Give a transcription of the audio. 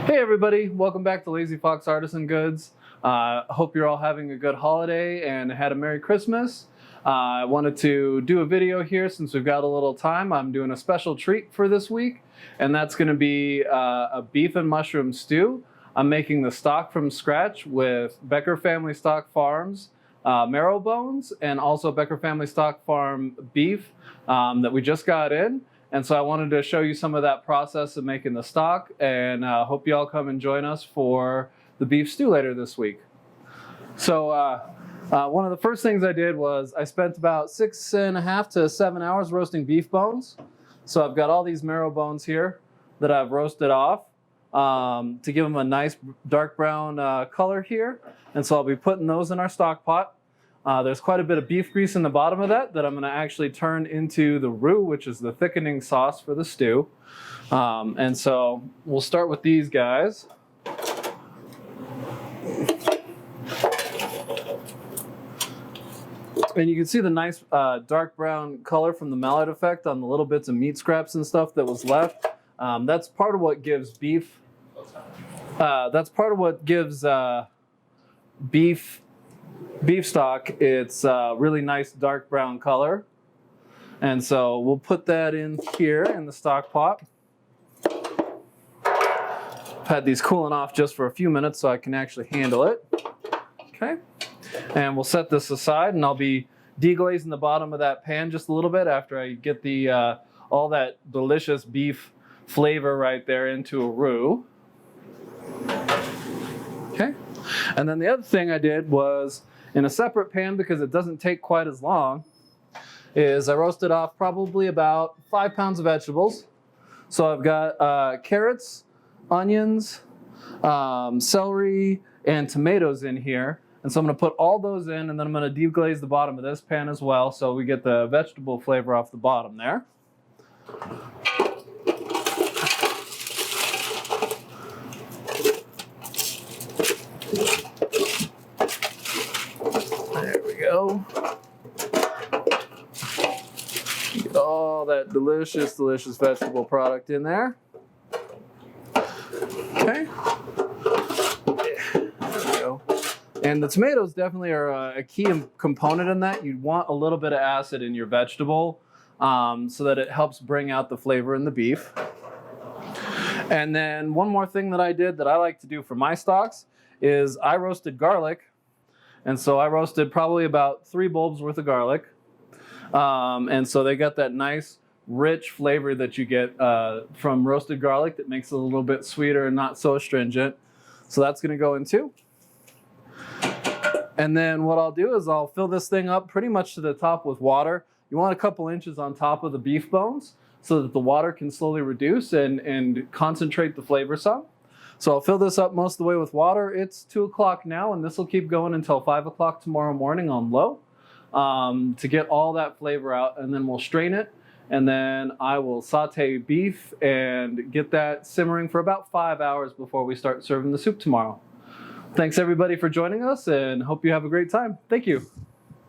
Hey everybody, welcome back to Lazy Fox Artisan Goods. Hope you're all having a good holiday and had a Merry Christmas. I wanted to do a video here since we've got a little time. I'm doing a special treat for this week, and that's going to be a beef and mushroom stew. I'm making the stock from scratch with Becker Family Stock Farms marrow bones and also Becker Family Stock Farm beef that we just got in. And so I wanted to show you some of that process of making the stock, and hope you all come and join us for the beef stew later this week. So one of the first things I did was I spent about 6.5 to 7 hours roasting beef bones. So I've got all these marrow bones here that I've roasted off to give them a nice dark brown color here. And so I'll be putting those in our stock pot. There's quite a bit of beef grease in the bottom of that I'm going to actually turn into the roux, which is the thickening sauce for the stew. And so we'll start with these guys. And you can see the nice dark brown color from the Maillard effect on the little bits of meat scraps and stuff that was left. That's part of what gives beef. Beef stock, it's really nice dark brown color. And so we'll put that in here in the stock pot. I've had these cooling off just for a few minutes so I can actually handle it. Okay, and we'll set this aside, and I'll be deglazing the bottom of that pan just a little bit after I get the all that delicious beef flavor right there into a roux. Okay, and then the other thing I did was, in a separate pan, because it doesn't take quite as long, is I roasted off probably about 5 pounds of vegetables. So I've got carrots, onions, celery, and tomatoes in here. And so I'm going to put all those in, and then I'm going to deglaze the bottom of this pan as well, so we get the vegetable flavor off the bottom there. There we go. Get all that delicious vegetable product in there. Okay. There we go. And the tomatoes definitely are a key component in that. You want a little bit of acid in your vegetable so that it helps bring out the flavor in the beef. And then one more thing that I did that I like to do for my stocks is I roasted garlic. And so I roasted probably about 3 bulbs worth of garlic. And so they got that nice, rich flavor that you get from roasted garlic that makes it a little bit sweeter and not so astringent. So that's going to go in too. And then what I'll do is I'll fill this thing up pretty much to the top with water. You want a couple inches on top of the beef bones so that the water can slowly reduce and concentrate the flavor some. So I'll fill this up most of the way with water. It's 2 o'clock now, and this will keep going until 5 o'clock tomorrow morning on low to get all that flavor out, and then we'll strain it, and then I will saute beef and get that simmering for about 5 hours before we start serving the soup tomorrow. Thanks everybody for joining us, and hope you have a great time. Thank you.